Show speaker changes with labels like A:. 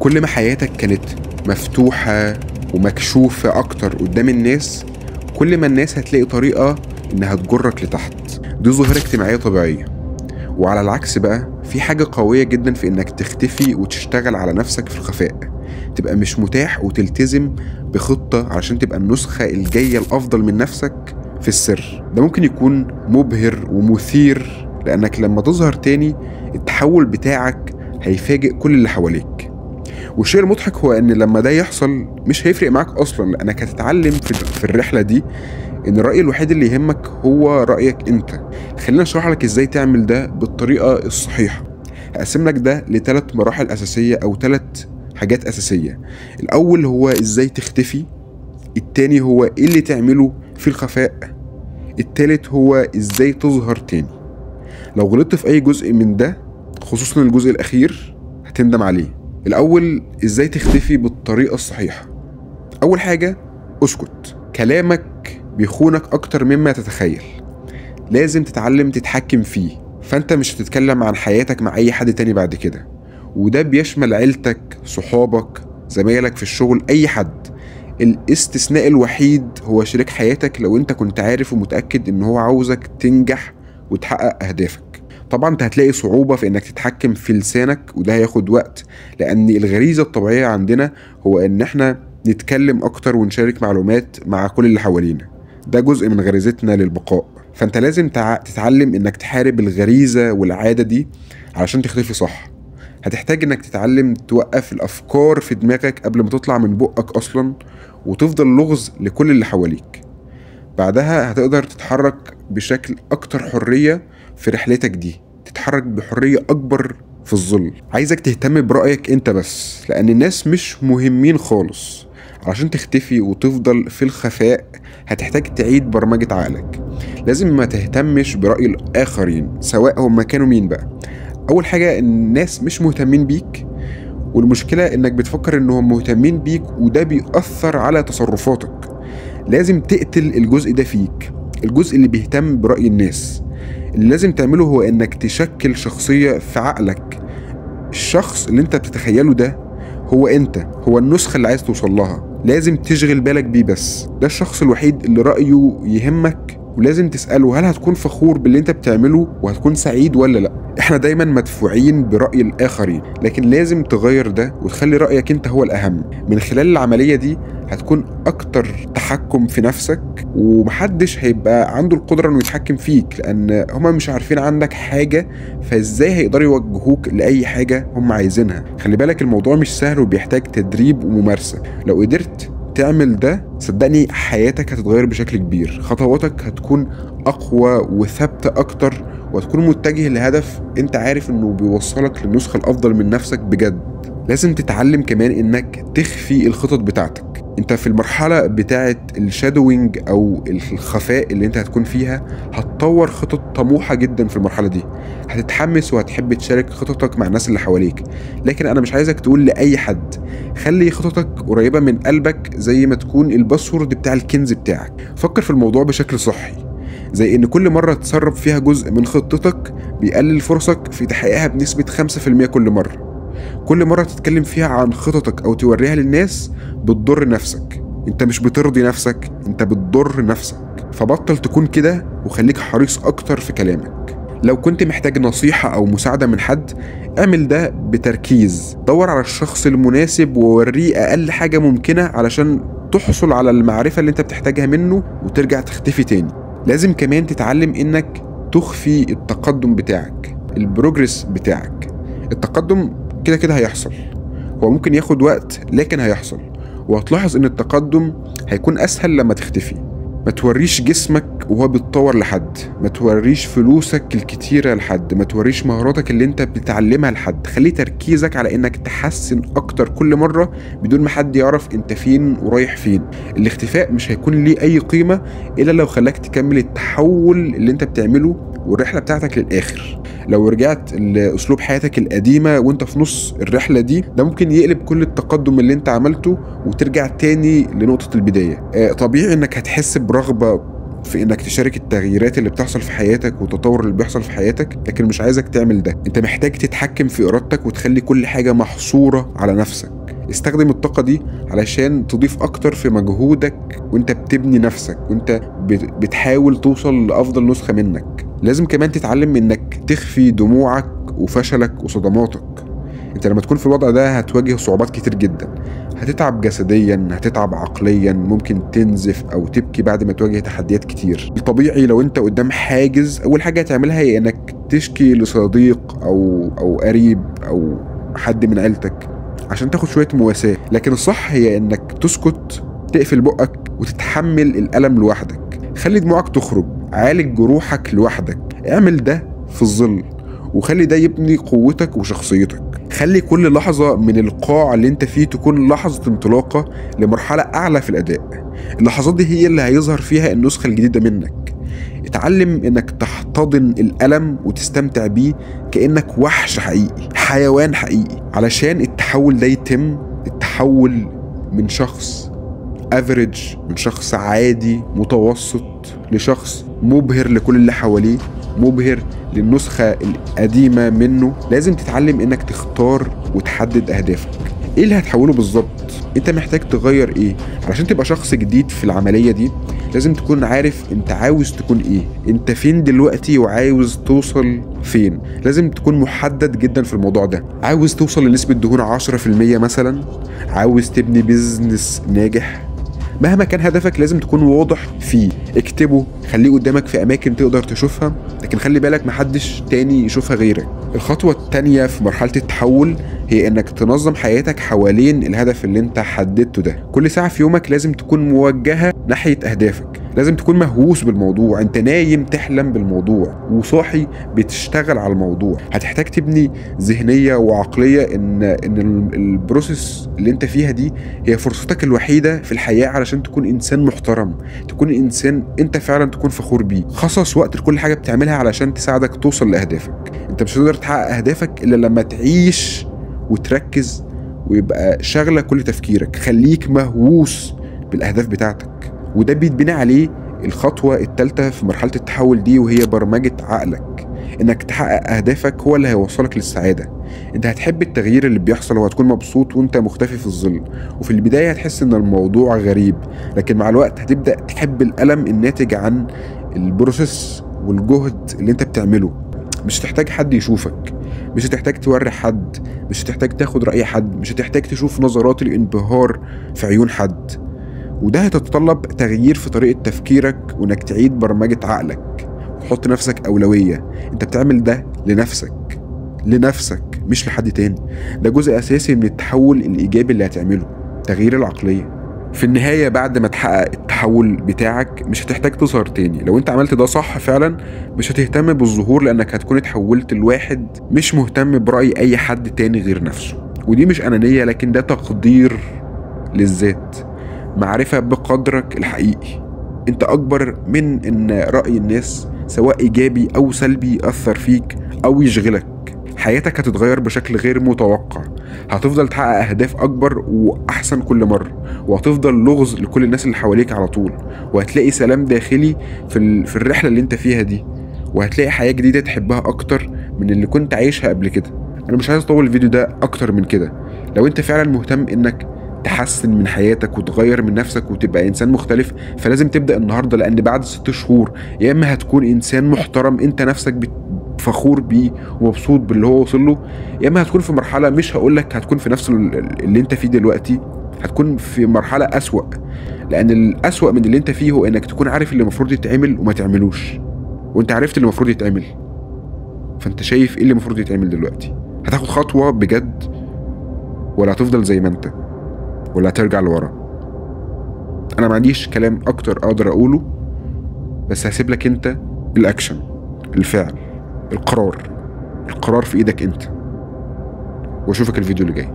A: كل ما حياتك كانت مفتوحة ومكشوفة أكتر قدام الناس، كل ما الناس هتلاقي طريقة إنها تجرك لتحت. دي ظاهرة اجتماعية طبيعية. وعلى العكس بقى، في حاجة قوية جدا في إنك تختفي وتشتغل على نفسك في الخفاء، تبقى مش متاح وتلتزم بخطة علشان تبقى النسخة الجاية الأفضل من نفسك في السر. ده ممكن يكون مبهر ومثير، لأنك لما تظهر تاني التحول بتاعك هيفاجئ كل اللي حواليك. والشيء المضحك هو ان لما ده يحصل مش هيفرق معاك اصلا، لانك هتتعلم في الرحله دي ان الراي الوحيد اللي يهمك هو رايك انت. خلينا اشرح لك ازاي تعمل ده بالطريقه الصحيحه. هقسم لك ده لثلاث مراحل اساسيه او ثلاث حاجات اساسيه. الاول هو ازاي تختفي، التاني هو ايه اللي تعمله في الخفاء، التالت هو ازاي تظهر تاني. لو غلطت في اي جزء من ده، خصوصا الجزء الاخير، هتندم عليه. الأول إزاي تختفي بالطريقة الصحيحة. أول حاجة، اسكت. كلامك بيخونك أكتر مما تتخيل. لازم تتعلم تتحكم فيه. فأنت مش هتتكلم عن حياتك مع أي حد تاني بعد كده، وده بيشمل عيلتك، صحابك، زمايلك في الشغل، أي حد. الاستثناء الوحيد هو شريك حياتك، لو أنت كنت عارف ومتأكد إن هو عاوزك تنجح وتحقق أهدافك. طبعا انت هتلاقي صعوبة في انك تتحكم في لسانك، وده هياخد وقت، لان الغريزة الطبيعية عندنا هو ان احنا نتكلم اكتر ونشارك معلومات مع كل اللي حوالينا. ده جزء من غريزتنا للبقاء. فانت لازم تتعلم انك تحارب الغريزة والعادة دي علشان تختفي صح. هتحتاج انك تتعلم توقف الافكار في دماغك قبل ما تطلع من بقك اصلا، وتفضل لغز لكل اللي حواليك. بعدها هتقدر تتحرك بشكل اكتر حرية في رحلتك دي، تتحرك بحرية أكبر في الظل. عايزك تهتم برأيك أنت بس، لأن الناس مش مهمين خالص. علشان تختفي وتفضل في الخفاء هتحتاج تعيد برمجة عقلك. لازم ما تهتمش برأي الآخرين سواء هم كانوا مين بقى. أول حاجة، الناس مش مهتمين بيك، والمشكلة إنك بتفكر إنهم مهتمين بيك، وده بيأثر على تصرفاتك. لازم تقتل الجزء ده فيك، الجزء اللي بيهتم برأي الناس. اللي لازم تعمله هو انك تشكل شخصية في عقلك. الشخص اللي انت بتتخيله ده هو انت، هو النسخة اللي عايز توصل لها. لازم تشغل بالك بيه بس. ده الشخص الوحيد اللي رأيه يهمك، ولازم تسأله هل هتكون فخور باللي انت بتعمله وهتكون سعيد ولا لا. احنا دايما مدفوعين برأي الآخرين، لكن لازم تغير ده وتخلي رأيك انت هو الأهم. من خلال العملية دي هتكون أكتر تحكم في نفسك، ومحدش هيبقى عنده القدرة انه يتحكم فيك، لأن هما مش عارفين عنك حاجة، فازاي هيقدروا يوجهوك لأي حاجة هم عايزينها. خلي بالك الموضوع مش سهل وبيحتاج تدريب وممارسة. لو قدرت تعمل ده صدقني حياتك هتتغير بشكل كبير. خطواتك هتكون أقوى وثابتة أكتر، وهتكون متجه لهدف انت عارف انه بيوصلك للنسخة الأفضل من نفسك بجد. لازم تتعلم كمان انك تخفي الخطط بتاعتك. انت في المرحلة بتاعت الشادوينج او الخفاء اللي انت هتكون فيها، هتطور خطط طموحة جدا في المرحلة دي. هتتحمس وهتحب تشارك خططك مع الناس اللي حواليك، لكن انا مش عايزك تقول لأي حد. خلي خططك قريبة من قلبك زي ما تكون الباسورد بتاع الكنز بتاعك. فكر في الموضوع بشكل صحي، زي ان كل مرة تسرب فيها جزء من خطتك بيقلل فرصك في تحقيقها بنسبة 5% كل مرة. كل مرة تتكلم فيها عن خططك او توريها للناس بتضر نفسك. انت مش بترضي نفسك، انت بتضر نفسك. فبطل تكون كده وخليك حريص اكتر في كلامك. لو كنت محتاج نصيحة او مساعدة من حد، اعمل ده بتركيز. دور على الشخص المناسب ووريه اقل حاجة ممكنة علشان تحصل على المعرفة اللي انت بتحتاجها منه وترجع تختفي تاني. لازم كمان تتعلم انك تخفي التقدم بتاعك، البروجرس بتاعك. التقدم كده كده هيحصل، هو ممكن ياخد وقت لكن هيحصل، وهتلاحظ ان التقدم هيكون اسهل لما تختفي. ما توريش جسمك وهو بيتطور لحد، ما توريش فلوسك الكتيرة لحد، ما توريش مهاراتك اللي انت بتتعلمها لحد. خلي تركيزك على انك تحسن اكتر كل مرة بدون ما حد يعرف انت فين ورايح فين. الاختفاء مش هيكون ليه اي قيمة الا لو خلاك تكمل التحول اللي انت بتعمله والرحلة بتاعتك للآخر. لو رجعت لأسلوب حياتك القديمة وانت في نص الرحلة دي، ده ممكن يقلب كل التقدم اللي انت عملته وترجع تاني لنقطة البداية. طبيعي انك هتحس برغبة في انك تشارك التغييرات اللي بتحصل في حياتك والتطور اللي بيحصل في حياتك، لكن مش عايزك تعمل ده. انت محتاج تتحكم في ارادتك وتخلي كل حاجة محصورة على نفسك. استخدم الطاقة دي علشان تضيف اكتر في مجهودك وانت بتبني نفسك وانت بتحاول توصل لافضل نسخة منك. لازم كمان تتعلم انك تخفي دموعك وفشلك وصدماتك. انت لما تكون في الوضع ده هتواجه صعوبات كتير جدا، هتتعب جسديا، هتتعب عقليا، ممكن تنزف او تبكي بعد ما تواجه تحديات كتير. الطبيعي لو انت قدام حاجز، اول حاجة هتعملها هي انك تشكي لصديق او قريب او حد من عيلتك عشان تاخد شوية مواساة. لكن الصح هي انك تسكت، تقفل بقك وتتحمل الألم لوحدك. خلي دموعك تخرج، عالج جروحك لوحدك، اعمل ده في الظل وخلي ده يبني قوتك وشخصيتك. خلي كل لحظة من القاع اللي انت فيه تكون لحظة انطلاقة لمرحلة أعلى في الأداء. اللحظات دي هي اللي هيظهر فيها النسخة الجديدة منك. اتعلم انك تحتضن الألم وتستمتع بيه كأنك وحش حقيقي، حيوان حقيقي. علشان التحول ده يتم، التحول من شخص افريج، من شخص عادي متوسط لشخص مبهر لكل اللي حواليه، مبهر للنسخة القديمة منه، لازم تتعلم انك تختار وتحدد اهدافك. ايه اللي هتحوله بالظبط؟ انت محتاج تغير ايه؟ علشان تبقى شخص جديد في العملية دي لازم تكون عارف انت عاوز تكون ايه، انت فين دلوقتي وعاوز توصل فين. لازم تكون محدد جدا في الموضوع ده. عاوز توصل لنسبة دهون 10% مثلا؟ عاوز تبني بيزنس ناجح؟ مهما كان هدفك لازم تكون واضح فيه. اكتبه، خليه قدامك في اماكن تقدر تشوفها، لكن خلي بالك محدش تاني يشوفها غيرك. الخطوة التانية في مرحلة التحول هي انك تنظم حياتك حوالين الهدف اللي انت حددته ده. كل ساعة في يومك لازم تكون موجهة ناحية اهدافك. لازم تكون مهووس بالموضوع، انت نايم تحلم بالموضوع وصاحي بتشتغل على الموضوع. هتحتاج تبني ذهنية وعقلية ان البروسيس اللي انت فيها دي هي فرصتك الوحيدة في الحياة علشان تكون انسان محترم، تكون انسان انت فعلا تكون فخور بيه. خصص وقت لكل حاجة بتعملها علشان تساعدك توصل لاهدافك. انت مش هتقدر تحقق اهدافك الا لما تعيش وتركز ويبقى شغلة كل تفكيرك. خليك مهووس بالاهداف بتاعتك، وده بيتبني عليه الخطوة الثالثة في مرحلة التحول دي، وهي برمجة عقلك. انك تحقق اهدافك هو اللي هيوصلك للسعادة. انت هتحب التغيير اللي بيحصل وهتكون مبسوط وانت مختفي في الظل، وفي البداية هتحس ان الموضوع غريب، لكن مع الوقت هتبدأ تحب الألم الناتج عن البروسيس والجهد اللي انت بتعمله. مش هتحتاج حد يشوفك، مش هتحتاج توري حد، مش هتحتاج تاخد رأي حد، مش هتحتاج تشوف نظرات الانبهار في عيون حد. وده هيتطلب تغيير في طريقة تفكيرك وانك تعيد برمجة عقلك وتحط نفسك أولوية. انت بتعمل ده لنفسك مش لحد تاني. ده جزء أساسي من التحول الإيجابي اللي هتعمله، تغيير العقلية. في النهاية بعد ما تحقق التحول بتاعك مش هتحتاج تظهر تاني. لو انت عملت ده صح فعلا مش هتهتم بالظهور، لأنك هتكون اتحولت لواحد مش مهتم برأي أي حد تاني غير نفسه. ودي مش أنانية، لكن ده تقدير للذات، معرفة بقدرك الحقيقي. انت اكبر من ان رأي الناس سواء ايجابي او سلبي يأثر فيك او يشغلك. حياتك هتتغير بشكل غير متوقع، هتفضل تحقق اهداف اكبر واحسن كل مرة، وهتفضل لغز لكل الناس اللي حواليك على طول، وهتلاقي سلام داخلي في الرحلة اللي انت فيها دي، وهتلاقي حياة جديدة تحبها اكتر من اللي كنت عايشها قبل كده. انا مش عايز اطول الفيديو ده اكتر من كده. لو انت فعلا مهتم انك تحسن من حياتك وتغير من نفسك وتبقى انسان مختلف، فلازم تبدأ النهاردة، لان بعد 6 شهور يا اما هتكون انسان محترم انت نفسك فخور بيه ومبسوط باللي هو وصل له، يا اما هتكون في مرحلة مش هقولك هتكون في نفس اللي انت فيه دلوقتي، هتكون في مرحلة أسوأ. لان الأسوأ من اللي انت فيه هو انك تكون عارف اللي المفروض يتعمل وما تعملوش، وانت عرفت اللي المفروض يتعمل. فانت شايف ايه اللي المفروض يتعمل دلوقتي؟ هتاخد خطوة بجد ولا هتفضل زي ما انت، ولا هترجع لورا؟ انا ما عنديش كلام اكتر اقدر اقوله، بس هسيب لك انت الاكشن، الفعل، القرار في ايدك انت. واشوفك الفيديو اللي جاي.